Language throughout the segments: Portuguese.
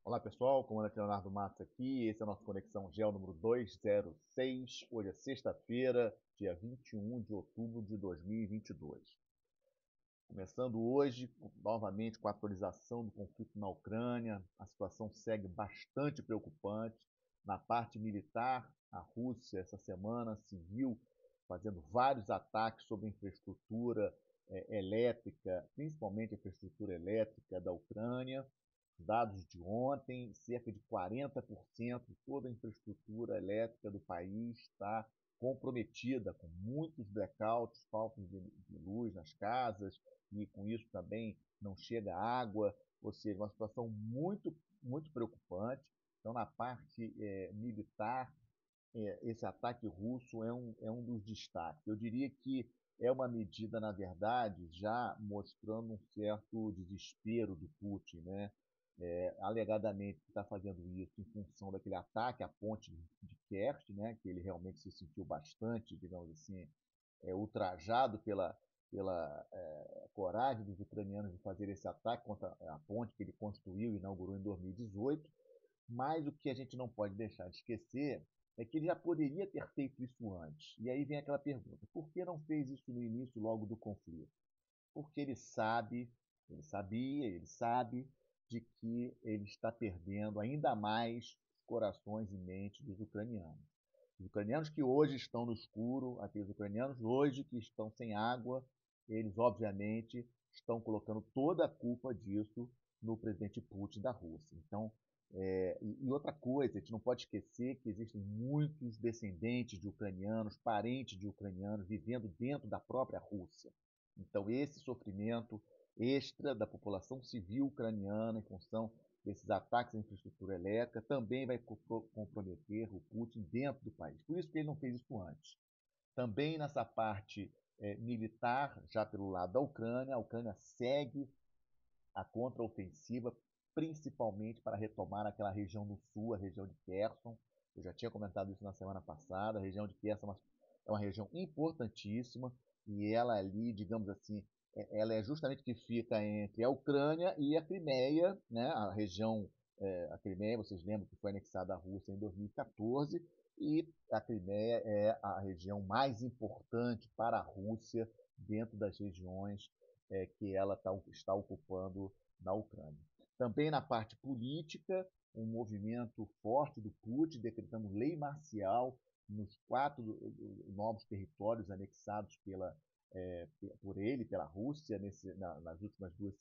Olá pessoal, comandante Leonardo Matos aqui, esse é o nosso Conexão Geo número 206, hoje é sexta-feira, dia 21 de outubro de 2022. Começando hoje, novamente com a atualização do conflito na Ucrânia, a situação segue bastante preocupante. Na parte militar, a Rússia essa semana se viu fazendo vários ataques sobre a infraestrutura elétrica, principalmente a infraestrutura elétrica da Ucrânia. Dados de ontem, cerca de 40% de toda a infraestrutura elétrica do país está comprometida, com muitos blackouts, falta de luz nas casas, e com isso também não chega água, ou seja, uma situação muito preocupante. Então, na parte militar, esse ataque russo é um dos destaques. Eu diria que é uma medida, na verdade, já mostrando um certo desespero do Putin, né? Alegadamente está fazendo isso em função daquele ataque à ponte de Kerch, né? Que ele realmente se sentiu bastante, digamos assim, ultrajado pela coragem dos ucranianos de fazer esse ataque contra a ponte que ele construiu e inaugurou em 2018. Mas o que a gente não pode deixar de esquecer é que ele já poderia ter feito isso antes. E aí vem aquela pergunta: por que não fez isso no início logo do conflito? Porque ele sabe de que ele está perdendo ainda mais corações e mentes dos ucranianos. Os ucranianos que hoje estão no escuro, aqueles ucranianos hoje que estão sem água, eles obviamente estão colocando toda a culpa disso no presidente Putin da Rússia. Então, e outra coisa, a gente não pode esquecer que existem muitos descendentes de ucranianos, parentes de ucranianos, vivendo dentro da própria Rússia. Então, esse sofrimento extra da população civil ucraniana em função desses ataques à infraestrutura elétrica também vai comprometer o Putin dentro do país. Por isso que ele não fez isso antes. Também nessa parte militar, já pelo lado da Ucrânia, a Ucrânia segue a contraofensiva, principalmente para retomar aquela região do sul, a região de Kherson. Eu já tinha comentado isso na semana passada. A região de Kherson é uma região importantíssima e ela ali, digamos assim, ela é justamente que fica entre a Ucrânia e a Crimeia, né? A região, a Crimeia, vocês lembram que foi anexada à Rússia em 2014, e a Crimeia é a região mais importante para a Rússia dentro das regiões que ela está ocupando na Ucrânia. Também na parte política, um movimento forte do Putin decretando lei marcial nos 4 novos territórios anexados por ele, pela Rússia, nas últimas 2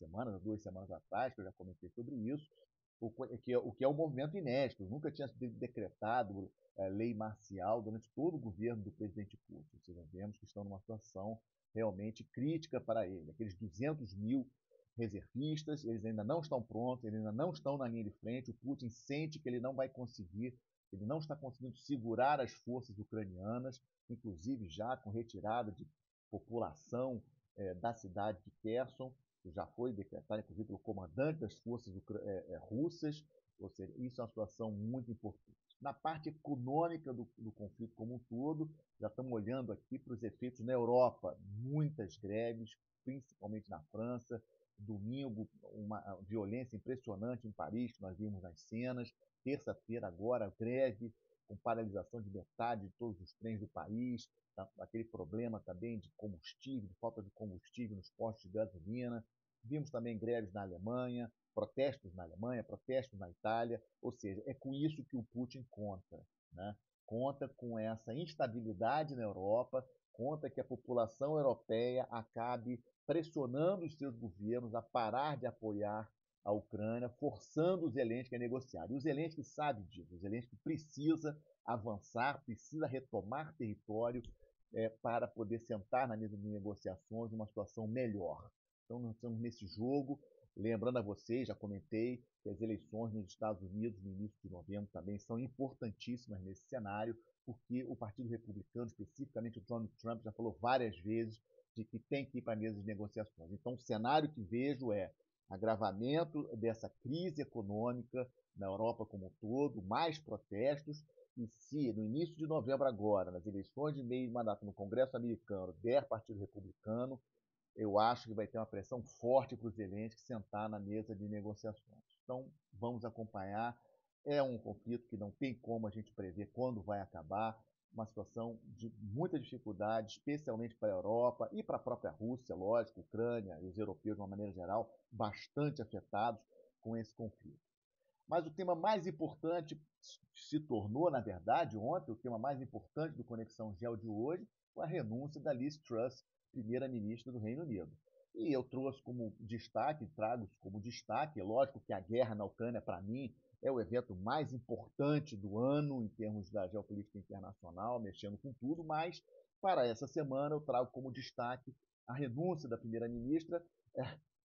semanas atrás, que eu já comentei sobre isso, o que é um movimento inédito. Nunca tinha sido decretado lei marcial durante todo o governo do presidente Putin. Ou seja, vemos que estão numa situação realmente crítica para ele. Aqueles 200 mil reservistas, eles ainda não estão prontos, eles ainda não estão na linha de frente. O Putin sente que ele não vai conseguir, ele não está conseguindo segurar as forças ucranianas, inclusive já com retirada de população da cidade de Kherson, que já foi decretada, inclusive, pelo comandante das forças russas. Ou seja, isso é uma situação muito importante. Na parte econômica do conflito como um todo, já estamos olhando aqui para os efeitos na Europa. Muitas greves, principalmente na França. Domingo, uma violência impressionante em Paris, que nós vimos nas cenas. Terça-feira, agora, greve, com paralisação de metade de todos os trens do país. Aquele problema também de combustível, de falta de combustível nos postos de gasolina. Vimos também greves na Alemanha, protestos na Alemanha, protestos na Itália. Ou seja, é com isso que o Putin conta, né? Conta com essa instabilidade na Europa, conta que a população europeia acabe pressionando os seus governos a parar de apoiar a Ucrânia, forçando o Zelensky a negociar. E o Zelensky sabe disso, o Zelensky precisa avançar, precisa retomar território para poder sentar na mesa de negociações numa situação melhor. Então, nós estamos nesse jogo. Lembrando a vocês, já comentei, que as eleições nos Estados Unidos no início de novembro também são importantíssimas nesse cenário, porque o Partido Republicano, especificamente o Donald Trump, já falou várias vezes de que tem que ir para a mesa de negociações. Então, o cenário que vejo é agravamento dessa crise econômica na Europa como um todo, mais protestos, e se no início de novembro agora, nas eleições de meio de mandato no Congresso americano, der Partido Republicano, eu acho que vai ter uma pressão forte para os Zelensky sentar na mesa de negociações. Então, vamos acompanhar. É um conflito que não tem como a gente prever quando vai acabar, uma situação de muita dificuldade, especialmente para a Europa e para a própria Rússia, lógico, Ucrânia e os europeus, de uma maneira geral, bastante afetados com esse conflito. Mas o tema mais importante se tornou, na verdade, ontem, o tema mais importante do Conexão Geo de hoje foi a renúncia da Liz Truss, primeira-ministra do Reino Unido. E eu trouxe como destaque, trago como destaque, é lógico que a guerra na Ucrânia, para mim, é o evento mais importante do ano em termos da geopolítica internacional, mexendo com tudo, mas para essa semana eu trago como destaque a renúncia da primeira-ministra,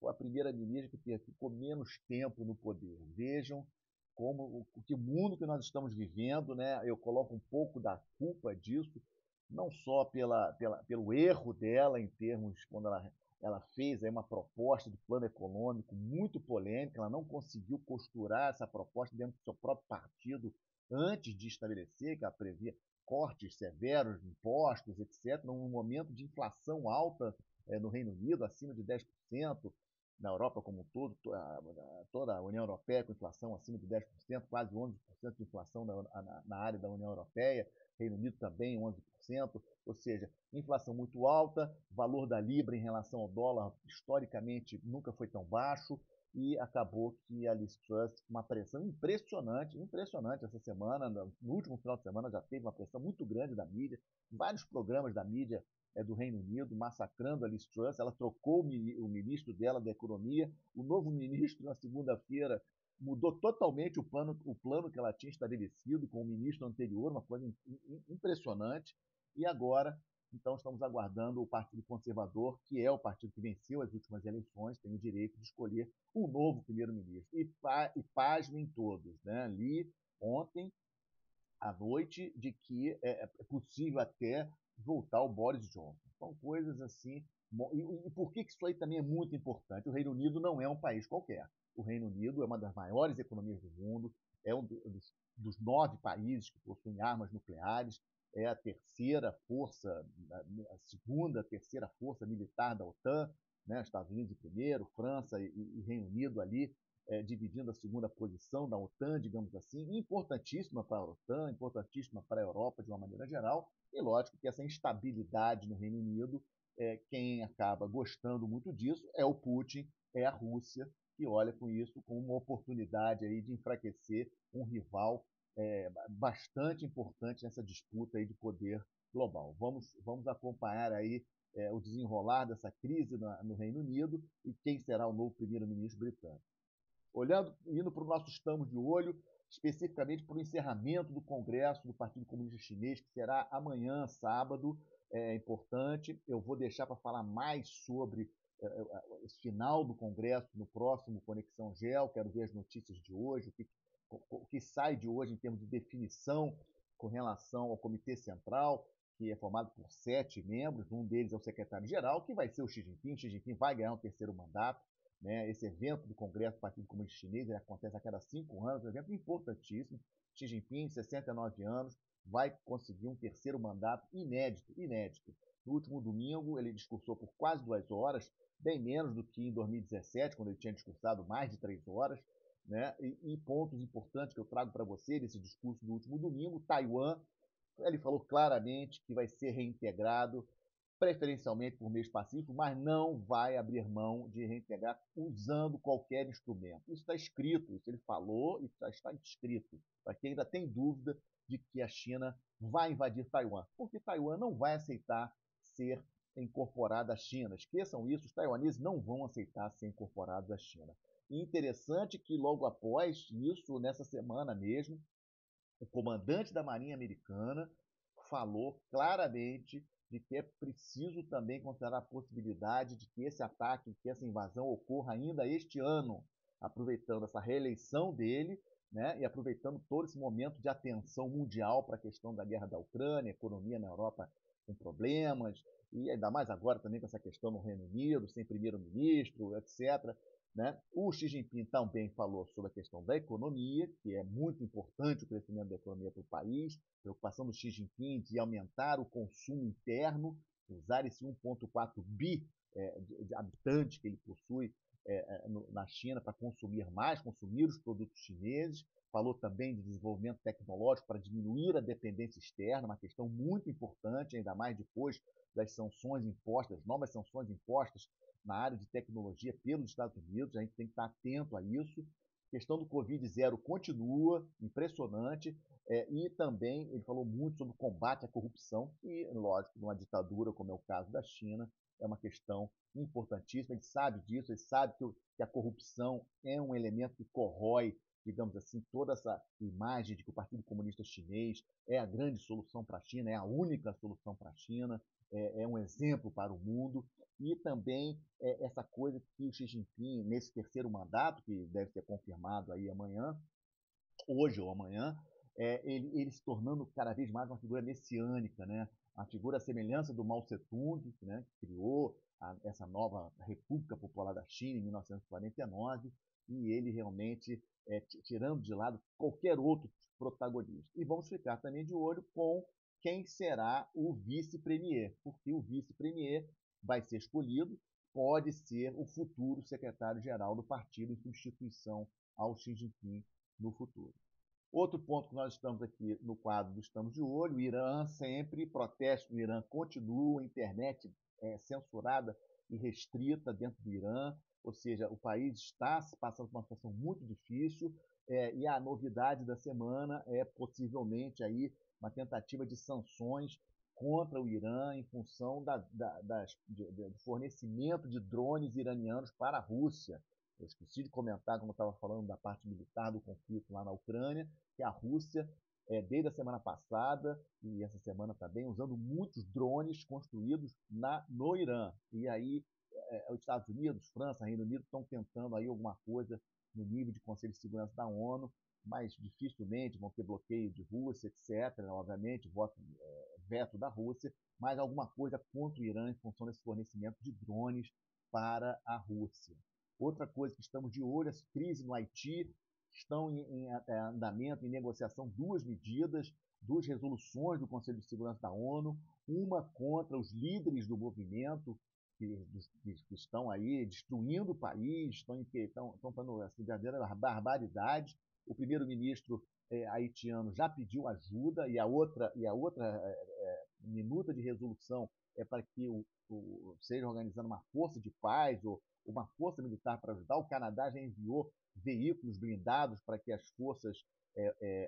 a primeira-ministra que ficou menos tempo no poder. Vejam como o mundo que nós estamos vivendo, né? Eu coloco um pouco da culpa disso, não só pelo erro dela em termos quando ela fez aí uma proposta de plano econômico muito polêmica, ela não conseguiu costurar essa proposta dentro do seu próprio partido antes de estabelecer, que ela previa cortes severos de impostos, etc., num momento de inflação alta no Reino Unido, acima de 10%, na Europa como um todo, toda a União Europeia com inflação acima de 10%, quase 11% de inflação na área da União Europeia, Reino Unido também 11%, ou seja, inflação muito alta, valor da libra em relação ao dólar historicamente nunca foi tão baixo, e acabou que a Liz Truss, uma pressão impressionante essa semana, no último final de semana já teve uma pressão muito grande da mídia, vários programas da mídia do Reino Unido, massacrando a Liz Truss. Ela trocou o ministro dela da Economia. O novo ministro, na segunda-feira, mudou totalmente o plano que ela tinha estabelecido com o ministro anterior, uma coisa impressionante. E agora, então, estamos aguardando o Partido Conservador, que é o partido que venceu as últimas eleições, tem o direito de escolher um novo primeiro-ministro. E pasmem todos, né? Li ontem à noite de que é possível até voltar o Boris Johnson. São coisas assim. E por que isso aí também é muito importante? O Reino Unido não é um país qualquer. O Reino Unido é uma das maiores economias do mundo, é um dos 9 países que possuem armas nucleares, é a terceira força, a segunda, terceira força militar da OTAN, né? Estados Unidos em primeiro, França e Reino Unido ali dividindo a segunda posição da OTAN, digamos assim, importantíssima para a OTAN, importantíssima para a Europa de uma maneira geral, e lógico que essa instabilidade no Reino Unido, quem acaba gostando muito disso é o Putin, é a Rússia, que olha com isso como uma oportunidade aí de enfraquecer um rival bastante importante nessa disputa aí de poder global. Vamos acompanhar aí o desenrolar dessa crise no Reino Unido e quem será o novo primeiro-ministro britânico. Indo para o nosso estamos de olho, especificamente para o encerramento do Congresso do Partido Comunista Chinês, que será amanhã, sábado, é importante. Eu vou deixar para falar mais sobre esse final do Congresso no próximo Conexão Gel, quero ver as notícias de hoje, o que sai de hoje em termos de definição com relação ao Comitê Central, que é formado por 7 membros, um deles é o secretário-geral, que vai ser o Xi Jinping. O Xi Jinping vai ganhar um terceiro mandato. Né? Esse evento do Congresso do Partido Comunista Chinês acontece a cada 5 anos, um evento importantíssimo. Xi Jinping, 69 anos, vai conseguir um terceiro mandato inédito. No último domingo, ele discursou por quase 2 horas, bem menos do que em 2017, quando ele tinha discursado mais de 3 horas. Né? E pontos importantes que eu trago para você desse discurso do último domingo: Taiwan, ele falou claramente que vai ser reintegrado, preferencialmente por meios pacíficos, mas não vai abrir mão de reintegrar usando qualquer instrumento. Isso está escrito, isso ele falou e está escrito, para quem ainda tem dúvida de que a China vai invadir Taiwan, porque Taiwan não vai aceitar ser incorporada à China. Esqueçam isso, os taiwaneses não vão aceitar ser incorporados à China. E interessante que logo após isso, nessa semana mesmo, o comandante da Marinha Americana falou claramente de que é preciso também considerar a possibilidade de que esse ataque, que essa invasão ocorra ainda este ano, aproveitando essa reeleição dele, né, e aproveitando todo esse momento de atenção mundial para a questão da guerra da Ucrânia, economia na Europa com problemas, e ainda mais agora também com essa questão no Reino Unido, sem primeiro-ministro, etc. Né? O Xi Jinping também falou sobre a questão da economia, que é muito importante o crescimento da economia para o país, preocupação do Xi Jinping de aumentar o consumo interno, usar esse 1,4 bi de habitantes que ele possui na China para consumir mais, consumir os produtos chineses. Falou também de desenvolvimento tecnológico para diminuir a dependência externa, uma questão muito importante, ainda mais depois das sanções impostas, das novas sanções impostas na área de tecnologia pelos Estados Unidos. A gente tem que estar atento a isso. A questão do Covid-0 continua impressionante, e também ele falou muito sobre o combate à corrupção, e, lógico, numa ditadura, como é o caso da China, é uma questão importantíssima. Ele sabe disso, ele sabe que a corrupção é um elemento que corrói, digamos assim, toda essa imagem de que o Partido Comunista Chinês é a grande solução para a China, é a única solução para a China, é um exemplo para o mundo. E também essa coisa que o Xi Jinping, nesse terceiro mandato, que deve ser confirmado aí amanhã, hoje ou amanhã, ele se tornando cada vez mais uma figura messiânica, né? Uma figura à semelhança do Mao Tse-tung, né? Que criou essa nova República Popular da China em 1949, e ele realmente tirando de lado qualquer outro protagonista. E vamos ficar também de olho com quem será o vice-premier, porque o vice-premier vai ser escolhido, pode ser o futuro secretário-geral do partido em substituição ao Xi Jinping no futuro. Outro ponto que nós estamos aqui no quadro do Estamos de Olho, o Irã sempre, protestos no Irã continuam, a internet censurada e restrita dentro do Irã, ou seja, o país está passando por uma situação muito difícil, e a novidade da semana é possivelmente aí uma tentativa de sanções contra o Irã em função do fornecimento de drones iranianos para a Rússia. Eu esqueci de comentar, quando eu estava falando da parte militar do conflito lá na Ucrânia, que a Rússia, desde a semana passada, e essa semana também, usando muitos drones construídos no Irã. E aí, os Estados Unidos, França, Reino Unido estão tentando aí alguma coisa no nível de Conselho de Segurança da ONU, mas dificilmente vão ter bloqueio de Rússia, etc. Obviamente, veto da Rússia, mas alguma coisa contra o Irã em função desse fornecimento de drones para a Rússia. Outra coisa que estamos de olho, essa crise no Haiti, estão em andamento, em negociação, duas medidas, duas resoluções do Conselho de Segurança da ONU, uma contra os líderes do movimento, que estão aí destruindo o país, estão fazendo essa verdadeira barbaridade. O primeiro-ministro haitiano já pediu ajuda, e a outra minuta de resolução é para que seja organizando uma força de paz ou uma força militar para ajudar. O Canadá já enviou veículos blindados para que as forças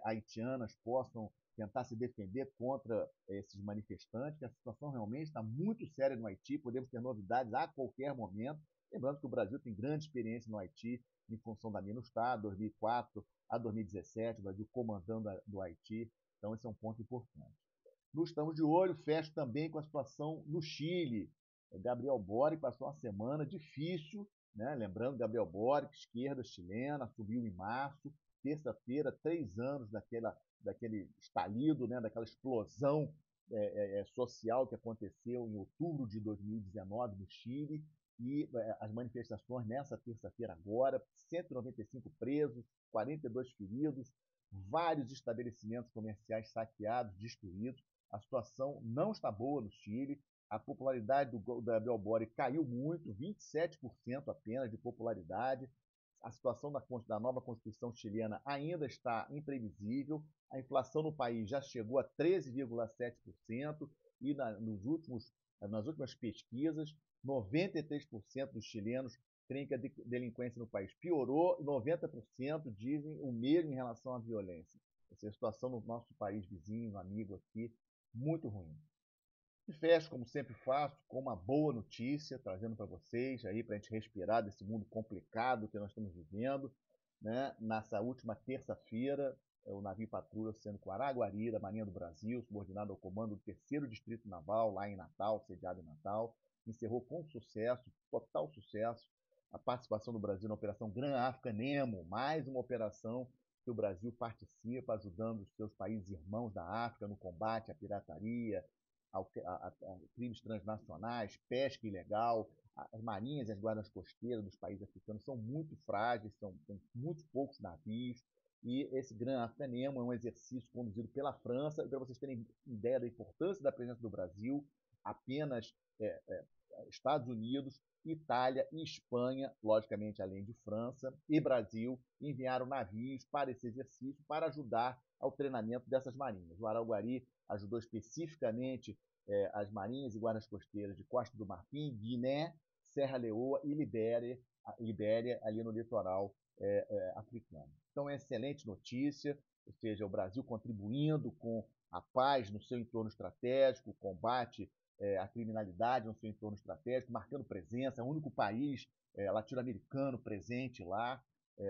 haitianas possam tentar se defender contra esses manifestantes, que a situação realmente está muito séria no Haiti, podemos ter novidades a qualquer momento. Lembrando que o Brasil tem grande experiência no Haiti, em função da MINUSTAH, 2004 a 2017, o Brasil comandando do Haiti, então esse é um ponto importante. No Estamos de Olho, fecho também com a situação no Chile. Gabriel Boric passou uma semana difícil, né? Lembrando, Gabriel Boric, esquerda chilena, subiu em março, terça-feira, 3 anos daquele estalido, né? Daquela explosão social que aconteceu em outubro de 2019 no Chile, e as manifestações nessa terça-feira agora, 195 presos, 42 feridos, vários estabelecimentos comerciais saqueados, destruídos. A situação não está boa no Chile, a popularidade do Gabriel Boric caiu muito, 27% apenas de popularidade. A situação da nova Constituição chilena ainda está imprevisível. A inflação no país já chegou a 13,7%, e nas últimas pesquisas, 93% dos chilenos creem que a delinquência no país piorou, 90% dizem o mesmo em relação à violência. Essa é a situação no nosso país vizinho, amigo aqui, muito ruim. E fecho, como sempre faço, com uma boa notícia, trazendo para vocês, aí para a gente respirar desse mundo complicado que nós estamos vivendo. Né? Nessa última terça-feira, o navio patrulha sendo com Araguari, da Marinha do Brasil, subordinado ao comando do 3º Distrito Naval, lá em Natal, sediado em Natal, encerrou com sucesso, total sucesso, a participação do Brasil na Operação Gran África Nemo, mais uma operação que o Brasil participa, ajudando os seus países irmãos da África no combate à pirataria, a crimes transnacionais, pesca ilegal. As marinhas e as guardas costeiras dos países africanos são muito frágeis, são muito poucos navios, e esse Gran África Nemo é um exercício conduzido pela França. Para vocês terem ideia da importância da presença do Brasil, apenas Estados Unidos, Itália e Espanha, logicamente além de França e Brasil, enviaram navios para esse exercício para ajudar ao treinamento dessas marinhas. O Araguari ajudou especificamente as marinhas e guardas costeiras de Costa do Marfim, Guiné, Serra Leoa e Libéria ali no litoral africano. Então, é excelente notícia, ou seja, o Brasil contribuindo com a paz no seu entorno estratégico, o combate à criminalidade no seu entorno estratégico, marcando presença, é o único país latino-americano presente lá,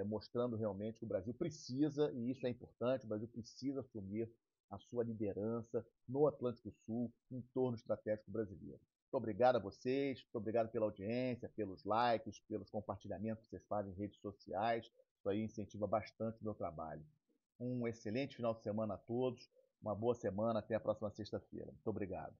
mostrando realmente que o Brasil precisa, e isso é importante, o Brasil precisa assumir a sua liderança no Atlântico Sul, em torno estratégico brasileiro. Muito obrigado a vocês, muito obrigado pela audiência, pelos likes, pelos compartilhamentos que vocês fazem em redes sociais. Isso aí incentiva bastante o meu trabalho. Um excelente final de semana a todos, uma boa semana, até a próxima sexta-feira. Muito obrigado.